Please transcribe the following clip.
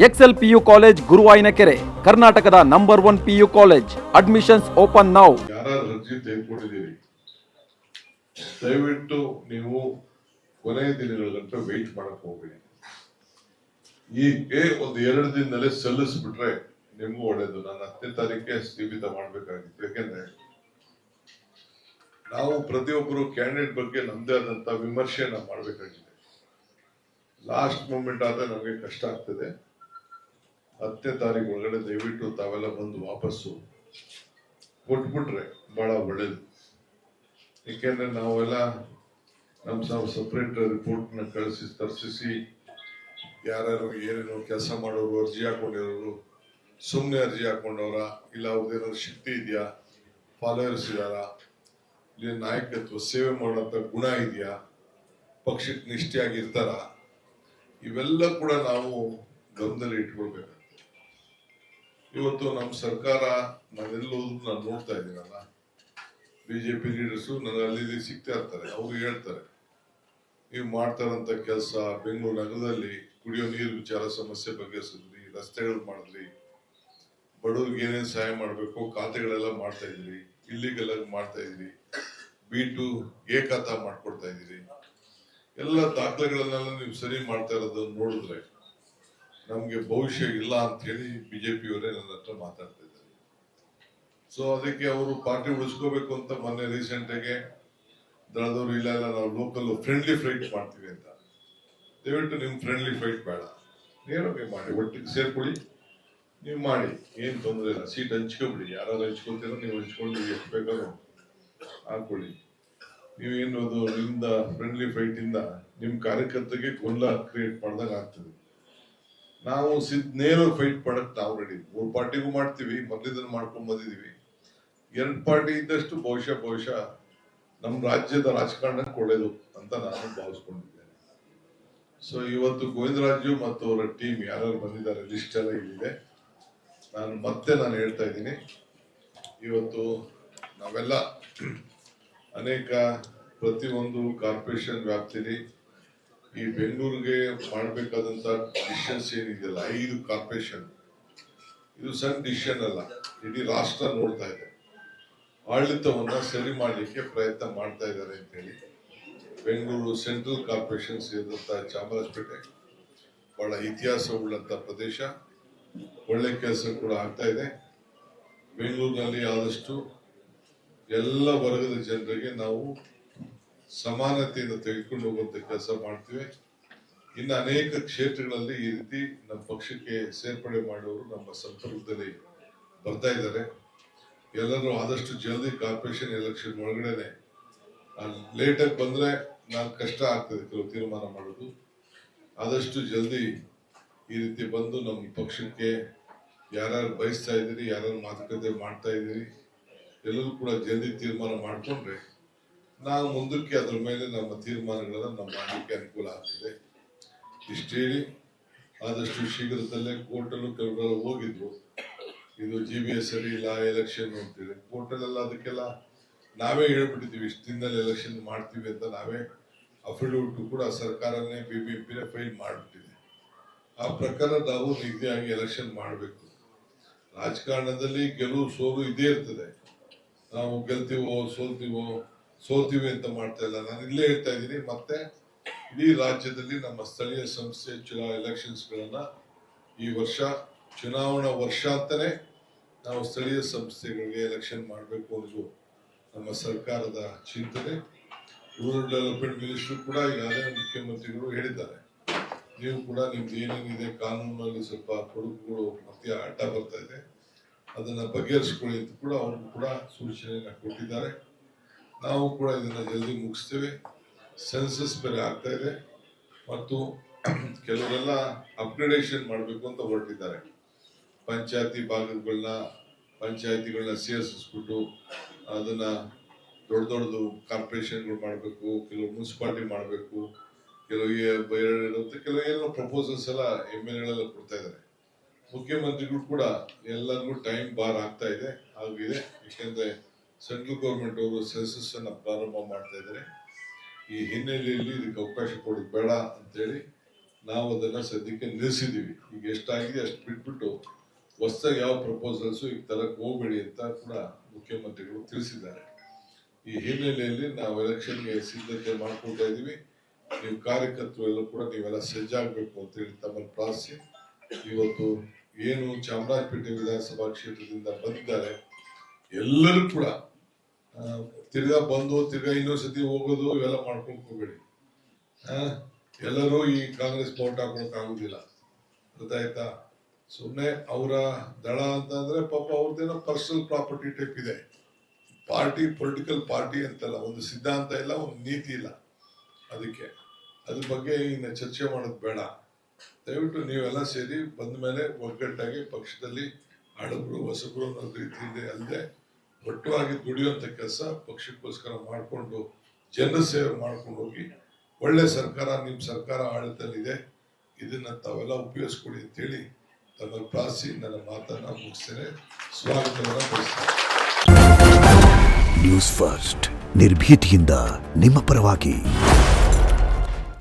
Excel PU college ಗುರುವಾಯಿನಕೆರೆ, ಕರ್ನಾಟಕದ number 1 PU college. Admissions open now. ಯಾರು ಅರ್ಜಿ ತೆಗೆದುಕೊಂಡಿದ್ದೀರಿ ದಯವಿಟ್ಟು ನೀವು ಕೊನೆಯ ದಿನಗಳ ಗಂಟೆ ವೆಯ್ಟ್ ಮಾಡಕ್ ಹೋಗ್ಬೇಡಿ. ಈಗ ಒಂದು 2 ದಿನದಲ್ಲೇ ಸಲ್ಲಿಸ್ಬಿಟ್ರೆ ನಿಮ್ಗೂ ಒಳ್ಳೇದು. ನಾನು 10ನೇ ತಾರೀಕೆ ಸೀಮಿತ ಮಾಡ್ಬೇಕಾಗಿತ್ತು. ಯಾಕೆಂದ್ರೆ ನಾವು ಪ್ರತಿಯೊಬ್ಬರು ಕ್ಯಾಂಡಿಡೇಟ್ ಬಗ್ಗೆ ನಮ್ದೇ ಆದಂತ ವಿಮರ್ಶೆಯನ್ನ ಮಾಡ್ಬೇಕಾಗಿದೆ. ಲಾಸ್ಟ್ ಮೂಮೆಂಟ್ ಆದ್ರೆ ನಮಗೆ ಕಷ್ಟ ಆಗ್ತದೆ. 10ನೇ ತಾರೀಕು ಒಳಗಡೆ ದಯವಿಟ್ಟು ತಾವೆಲ್ಲ ಬಂದು ವಾಪಸ್ಸು ಕೊಟ್ಬಿಟ್ರೆ ಬಹಳ ಒಳ್ಳೇದು. ಏಕೆಂದ್ರೆ ನಾವೆಲ್ಲ ನಮ್ಮ ಸಪ್ರೇಟ್ ರಿಪೋರ್ಟ್ ನ ತರಿಸಿ ಯಾರ್ಯಾರು ಏನೇನೋ ಕೆಲಸ ಮಾಡೋರು, ಅರ್ಜಿ ಹಾಕೊಂಡಿರೋರು, ಸುಮ್ಮನೆ ಅರ್ಜಿ ಹಾಕೊಂಡವ್ರ, ಇಲ್ಲ ಅವ್ರದ್ದೇನಾದ್ರು ಶಕ್ತಿ ಇದೆಯಾ, ಫಾಲೋವರ್ಸ್ ಇದಾರ, ಇಲ್ಲಿ ನಾಯಕತ್ವ ಸೇವೆ ಮಾಡೋಂಥ ಗುಣ ಇದೆಯಾ, ಪಕ್ಷಕ್ಕೆ ನಿಷ್ಠೆಯಾಗಿರ್ತಾರ, ಇವೆಲ್ಲ ಕೂಡ ನಾವು ಗಮನದಲ್ಲಿ ಇಟ್ಕೊಳ್ಬೇಕು. ಇವತ್ತು ನಮ್ಮ ಸರ್ಕಾರ ನಾನೆಲ್ಲೋದು ನಾನು ನೋಡ್ತಾ ಇದ್ದೀನಲ್ಲ, ಬಿಜೆಪಿ ಲೀಡರ್ಸು ನನಗೆ ಅಲ್ಲಿ ಸಿಗ್ತಾ ಇರ್ತಾರೆ. ಅವ್ರು ಹೇಳ್ತಾರೆ, ನೀವು ಮಾಡ್ತಾರಂತ ಕೆಲಸ ಬೆಂಗಳೂರು ನಗರದಲ್ಲಿ ಕುಡಿಯೋ ನೀರು ವಿಚಾರ ಸಮಸ್ಯೆ ಬಗೆಹರಿಸಿದ್ರಿ, ರಸ್ತೆಗಳು ಮಾಡಿದ್ರಿ, ಬಡವ್ರಿಗೆ ಏನೇನು ಸಹಾಯ ಮಾಡಬೇಕು ಖಾತೆಗಳೆಲ್ಲ ಮಾಡ್ತಾ ಇದ್ರಿ, ಇಲ್ಲಿಗೆಲ್ಲ ಮಾಡ್ತಾ ಇದ್ರಿ, B2 ಎ ಖಾತಾ ಮಾಡ್ಕೊಡ್ತಾ ಇದ್ದೀರಿ, ಎಲ್ಲ ದಾಖಲೆಗಳನ್ನೆಲ್ಲ ನೀವು ಸರಿ ಮಾಡ್ತಾ ಇರೋದನ್ನ ನೋಡಿದ್ರೆ ನಮ್ಗೆ ಭವಿಷ್ಯ ಇಲ್ಲ ಅಂತ ಹೇಳಿ ಬಿಜೆಪಿ ಅವರೇ ನನ್ನ ಹತ್ರ ಮಾತಾಡ್ತಾ ಇದ್ದಾರೆ. ಸೊ ಅದಕ್ಕೆ ಅವರು ಪಾರ್ಟಿ ಉಳಿಸ್ಕೋಬೇಕು ಅಂತ ಮೊನ್ನೆ ರೀಸೆಂಟ್ ಆಗಿ ದಳದವರು ಇಲ್ಲ ನಾವು ಲೋಕಲ್ ಫ್ರೆಂಡ್ಲಿ ಫೈಟ್ ಮಾಡ್ತೀವಿ ಅಂತ. ದಯವಿಟ್ಟು ನಿಮ್ ಫ್ರೆಂಡ್ಲಿ ಫೈಟ್ ಬೇಡ, ನೇರವಾಗಿ ಮಾಡಿ, ಒಟ್ಟಿಗೆ ಸೇರ್ಕೊಳ್ಳಿ, ನೀವು ಮಾಡಿ, ಏನ್ ತೊಂದರೆ ಇಲ್ಲ. ಸೀಟ್ ಹಂಚ್ಕೊಬಿಡಿ, ಯಾರು ಹಂಚ್ಕೊತೀರೋ ನೀವು ಹಂಚ್ಕೊಂಡು ಎಷ್ಟು ಬೇಕಾದ್ರೂ ಹಾಕೊಳ್ಳಿ. ನೀವೇನು ಅದು ನಿಮ್ದ ಫ್ರೆಂಡ್ಲಿ ಫೈಟ್ ಇಂದ ನಿಮ್ ಕಾರ್ಯಕರ್ತರಿಗೆ ಗೊಂದಲ ಕ್ರಿಯೇಟ್ ಮಾಡ್ದಾಗ ಆಗ್ತದೆ. ನಾವು ನೇರ ಫೈಟ್ ಮಾಡಕ್ ನಾವು ರೆಡಿ. 3 ಪಾರ್ಟಿಗೂ ಮಾಡ್ತೀವಿ, ಮೊದಲಿದ್ದನ್ನು ಮಾಡ್ಕೊಂಡ್ ಬಂದಿದೀವಿ. 2 ಪಾರ್ಟಿ ಇದ್ದಷ್ಟು ಬಹುಶಃ ನಮ್ಮ ರಾಜ್ಯದ ರಾಜಕಾರಣಕ್ಕೆ ಒಳ್ಳೇದು ಅಂತ ನಾನು ಭಾವಿಸ್ಕೊಂಡಿದ್ದೇನೆ. ಸೊ ಇವತ್ತು ಗೋವಿಂದರಾಜು ಮತ್ತು ಅವರ ಟೀಮ್ ಯಾರು ಬಂದಿದ್ದಾರೆ ಲಿಸ್ಟ್ ಎಲ್ಲ ಇಲ್ಲಿದೆ. ನಾನು ಹೇಳ್ತಾ ಇದ್ದೀನಿ, ಇವತ್ತು ನಾವೆಲ್ಲ ಅನೇಕ ಪ್ರತಿಯೊಂದು ಕಾರ್ಪೊರೇಷನ್ ವ್ಯಾಪ್ತಿಯಲ್ಲಿ ಈ ಬೆಂಗಳೂರಿಗೆ ಮಾಡಬೇಕಾದಂತ ಡಿಸಿಷನ್ಸ್ ಏನಿದೆಯಲ್ಲ, 5 ಕಾರ್ಪೊರೇಷನ್, ಇದು ಸಣ್ಣ ಡಿಸಿಷನ್ ಅಲ್ಲ, ಇಡೀ ರಾಷ್ಟ್ರ ನೋಡ್ತಾ ಇದೆ. ಆಡಳಿತವನ್ನ ಸರಿ ಮಾಡಲಿಕ್ಕೆ ಪ್ರಯತ್ನ ಮಾಡ್ತಾ ಇದ್ದಾರೆ ಅಂತ ಹೇಳಿ ಬೆಂಗಳೂರು ಸೆಂಟ್ರಲ್ ಕಾರ್ಪೊರೇಷನ್ ಸೇರಿದಂತ ಚಾಮರಾಜಪೇಟೆ ಬಹಳ ಇತಿಹಾಸ ಉಳ್ಳಂತ ಪ್ರದೇಶ, ಒಳ್ಳೆ ಕೆಲಸ ಕೂಡ ಆಗ್ತಾ ಇದೆ. ಬೆಂಗಳೂರಿನಲ್ಲಿ ಆದಷ್ಟು ಎಲ್ಲ ವರ್ಗದ ಜನರಿಗೆ ನಾವು ಸಮಾನತೆಯಿಂದ ತೆಗೆದುಕೊಂಡು ಹೋಗುವಂತ ಕೆಲಸ ಮಾಡ್ತೀವಿ. ಇನ್ನು ಅನೇಕ ಕ್ಷೇತ್ರಗಳಲ್ಲಿ ಈ ರೀತಿ ನಮ್ಮ ಪಕ್ಷಕ್ಕೆ ಸೇರ್ಪಡೆ ಮಾಡುವವರು ನಮ್ಮ ಸಂಪರ್ಕದಲ್ಲಿ ಬರ್ತಾ ಇದ್ದಾರೆ. ಎಲ್ಲರೂ ಆದಷ್ಟು ಜಲ್ದಿ ಕಾರ್ಪೊರೇಷನ್ ಎಲೆಕ್ಷನ್ ಒಳಗಡೆ, ಲೇಟಾಗಿ ಬಂದ್ರೆ ನಾನು ಕಷ್ಟ ಆಗ್ತದೆ ಕೆಲವು ತೀರ್ಮಾನ ಮಾಡೋದು. ಆದಷ್ಟು ಜಲ್ದಿ ಈ ರೀತಿ ಬಂದು ನಮ್ಮ ಪಕ್ಷಕ್ಕೆ ಯಾರ್ಯಾರು ಬಯಸ್ತಾ ಇದ್ದೀರಿ, ಯಾರ್ಯಾರು ಮಾತುಕತೆ ಮಾಡ್ತಾ ಇದ್ದೀರಿ, ಎಲ್ಲರೂ ಕೂಡ ಜಲ್ದಿ ತೀರ್ಮಾನ ಮಾಡ್ಕೊಂಡ್ರೆ ನಾವು ಮುಂದಕ್ಕೆ ಅದ್ರ ಮೇಲೆ ನಮ್ಮ ತೀರ್ಮಾನಗಳನ್ನ ನಮ್ಮ ಮಾಡಲಿಕ್ಕೆ ಅನುಕೂಲ ಆಗ್ತದೆ. ಇಷ್ಟು ಹೇಳಿ ಆದಷ್ಟು ಶೀಘ್ರದಲ್ಲೇ ಕೋರ್ಟಲ್ಲೂ ಕೆಲವರು ಹೋಗಿದ್ರು, ಇದು GBS ಸರಿ ಇಲ್ಲ ಎಲೆಕ್ಷನ್ ಅಂತೇಳಿ. ಕೋರ್ಟಲ್ಲೆಲ್ಲ ಅದಕ್ಕೆಲ್ಲ ನಾವೇ ಹೇಳ್ಬಿಟ್ಟಿದ್ದೀವಿ, ಇಷ್ಟು ದಿನದಲ್ಲಿ ಎಲೆಕ್ಷನ್ ಮಾಡ್ತೀವಿ ಅಂತ ನಾವೇ ಅಫಿಡವಿಟ್ ಕೂಡ ಸರ್ಕಾರನೇ BBMP ಫೈಲ್ ಮಾಡಿಬಿಟ್ಟಿದೆ. ಆ ಪ್ರಕಾರ ನಾವು ನಿಗದಿಯಾಗಿ ಎಲೆಕ್ಷನ್ ಮಾಡಬೇಕು. ರಾಜಕಾರಣದಲ್ಲಿ ಗೆಲುವು ಸೋಲು ಇದೇ ಇರ್ತದೆ. ನಾವು ಗೆಲ್ತೀವೋ ಸೋಲ್ತೀವಿ ಅಂತ ಮಾಡ್ತಾ ಇಲ್ಲ. ನಾನು ಇಲ್ಲೇ ಹೇಳ್ತಾ ಇದ್ದೀನಿ, ಮತ್ತೆ ಇಡೀ ರಾಜ್ಯದಲ್ಲಿ ನಮ್ಮ ಸ್ಥಳೀಯ ಸಂಸ್ಥೆ ಎಲೆಕ್ಷನ್ಸ್ ಗಳನ್ನ ಈ ವರ್ಷ ಚುನಾವಣಾ ವರ್ಷ ಅಂತಾನೆ ನಾವು ಸ್ಥಳೀಯ ಸಂಸ್ಥೆಗಳಿಗೆ ಎಲೆಕ್ಷನ್ ಮಾಡಬೇಕು ಅನ್ನೋದು ನಮ್ಮ ಸರ್ಕಾರದ ಚಿಂತನೆ. ರೂರಲ್ ಡೆವಲಪ್ಮೆಂಟ್ ಮಿನಿಸ್ಟರ್ ಕೂಡ ಈಗಾಗಲೇ ಮುಖ್ಯಮಂತ್ರಿಗಳು ಹೇಳಿದ್ದಾರೆ, ನೀವು ಕೂಡ ನಿಮ್ದು ಏನೇನಿದೆ ಕಾನೂನಲ್ಲಿ ಸ್ವಲ್ಪ ಕೊಡುಗುಗಳು ಮತ್ತೆ ಅಡ್ಡ ಬರ್ತಾ ಇದೆ, ಅದನ್ನ ಬಗೆಹರಿಸಿಕೊಳ್ಳಿ ಅಂತ ಕೂಡ ಅವರು ಕೂಡ ಸೂಚನೆಯನ್ನ ಕೊಟ್ಟಿದ್ದಾರೆ. ನಾವು ಕೂಡ ಇದನ್ನ ಜಲ್ದಿ ಮುಗಿಸ್ತೇವೆ. ಸೆನ್ಸಸ್ ಬೇರೆ ಆಗ್ತಾ ಇದೆ ಮತ್ತು ಕೆಲವರೆಲ್ಲ ಅಪ್ಗ್ರೇಡೇಷನ್ ಮಾಡಬೇಕು ಅಂತ ಹೊರಟಿದ್ದಾರೆ. ಪಂಚಾಯತಿಗಳನ್ನ ಸೇರಿಸ್ಬಿಟ್ಟು ಅದನ್ನ ದೊಡ್ಡದು ಕಾರ್ಪೊರೇಷನ್ಗಳು ಮಾಡಬೇಕು, ಕೆಲವು ಮುನ್ಸಿಪಾಲಿಟಿ ಮಾಡಬೇಕು, ಕೆಲವು ಏನೋ ಪ್ರಪೋಸಲ್ಸ್ ಎಲ್ಲ MLA ಕೊಡ್ತಾ ಇದ್ದಾರೆ. ಮುಖ್ಯಮಂತ್ರಿಗಳು ಕೂಡ ಎಲ್ಲರಿಗೂ ಟೈಮ್ ಬಾರ್ ಆಗ್ತಾ ಇದೆ ಆಗಿದೆ. ಯಾಕೆಂದ್ರೆ ಸೆಂಟ್ರಲ್ ಗೌರ್ಮೆಂಟ್ ಅವರು ಸೆನ್ಸಸ್ ಅನ್ನ ಪ್ರಾರಂಭ ಮಾಡ್ತಾ ಇದ್ದಾರೆ. ಈ ಹಿನ್ನೆಲೆಯಲ್ಲಿ ಇದಕ್ಕೆ ಅವಕಾಶ ಕೊಡೋದು ಬೇಡ ಅಂತೇಳಿ ನಾವು ಅದನ್ನ ಸದ್ಯಕ್ಕೆ ನಿಲ್ಲಿಸಿದೀವಿ. ಈಗ ಎಷ್ಟಾಗಿದೆ ಅಷ್ಟು ಬಿಟ್ಬಿಟ್ಟು ಹೊಸದಾಗಿ ಯಾವ ಪ್ರಪೋಸಲ್ಸ್ ಈಗ ತರಕ್ ಹೋಗ್ಬೇಡಿ ಅಂತ ಕೂಡ ಮುಖ್ಯಮಂತ್ರಿಗಳು ತಿಳಿಸಿದ್ದಾರೆ. ಈ ಹಿನ್ನೆಲೆಯಲ್ಲಿ ನಾವು ಎಲೆಕ್ಷನ್ಗೆ ಸಿದ್ಧತೆ ಮಾಡ್ಕೊಳ್ತಾ ಇದೀವಿ. ನೀವು ಕಾರ್ಯಕರ್ತರು ಎಲ್ಲ ಕೂಡ ನೀವೆಲ್ಲ ಸಜ್ಜಾಗಬೇಕು ಅಂತ ಹೇಳಿ ತಮ್ಮನ್ನು ಪ್ರಾರ್ಥಿಸಿ, ಇವತ್ತು ಏನು ಚಾಮರಾಜಪೇಟೆ ವಿಧಾನಸಭಾ ಕ್ಷೇತ್ರದಿಂದ ಬಂದಿದ್ದಾರೆ ಎಲ್ಲರೂ ಕೂಡ ತಿರ್ಗಾ ಬಂದು ತಿರ್ಗಾ ಇನ್ನೊಂದು ಸತಿ ಹೋಗೋದು ಇವೆಲ್ಲ ಮಾಡ್ಕೊಂಡು ಹೋಗ್ಬೇಡಿ. ಎಲ್ಲರೂ ಈ ಕಾಂಗ್ರೆಸ್ ವೋಟ್ ಹಾಕೊಳಕ್ ಆಗುದಿಲ್ಲ, ಗೊತ್ತಾಯ್ತಾ? ಸುಮ್ಮನೆ ಅವರ ದಳ ಅಂತಂದ್ರೆ ಪಾಪ ಅವ್ರದ್ದೇನೋ ಪರ್ಸನಲ್ ಪ್ರಾಪರ್ಟಿ ಟೈಪ್ ಇದೆ. ಪಾರ್ಟಿ ಪೊಲಿಟಿಕಲ್ ಪಾರ್ಟಿ ಅಂತಲ್ಲ, ಒಂದು ಸಿದ್ಧಾಂತ ಇಲ್ಲ, ಒಂದು ನೀತಿ ಇಲ್ಲ. ಅದಕ್ಕೆ ಅದ್ರ ಬಗ್ಗೆ ಇನ್ನು ಚರ್ಚೆ ಮಾಡೋದು ಬೇಡ. ದಯವಿಟ್ಟು ನೀವೆಲ್ಲ ಸೇರಿ ಬಂದ ಮೇಲೆ ಒಗ್ಗಟ್ಟಾಗಿ ಪಕ್ಷದಲ್ಲಿ ಹಳಬರು ಹೊಸಬರು ಅನ್ನೋ ರೀತಿಯಲ್ಲಿ ಅಲ್ಲದೆ ಒಟ್ಟುವಾಗಿ ದುಡಿಯುವಂತ ಕೆಲಸ ಪಕ್ಷಕ್ಕೋಸ್ಕರ ಮಾಡಿಕೊಂಡು ಜನರ ಸೇವೆ ಮಾಡ್ಕೊಂಡು ಹೋಗಿ ಒಳ್ಳೆ ಸರ್ಕಾರ, ನಿಮ್ಮ ಸರ್ಕಾರ ಆಡಳಿತದಲ್ಲಿದೆ, ಇದನ್ನ ತಾವೆಲ್ಲ ಉಪಯೋಗಿಸ್ಕೊಡಿ ಅಂತೇಳಿ ತಮ್ಮಲ್ಲಿ ಪ್ರಾರ್ಥಿಸಿ ನನ್ನ ಮಾತನ್ನ ಮುಗಿಸ್ತೇನೆ. ಸ್ವಾಗತವನ್ನ ಬಯಸ್ತೇನೆ. ನ್ಯೂಸ್ ಫಸ್ಟ್ ನಿರ್ಭೀತಿಯಿಂದ ನಿಮ್ಮ ಪರವಾಗಿ.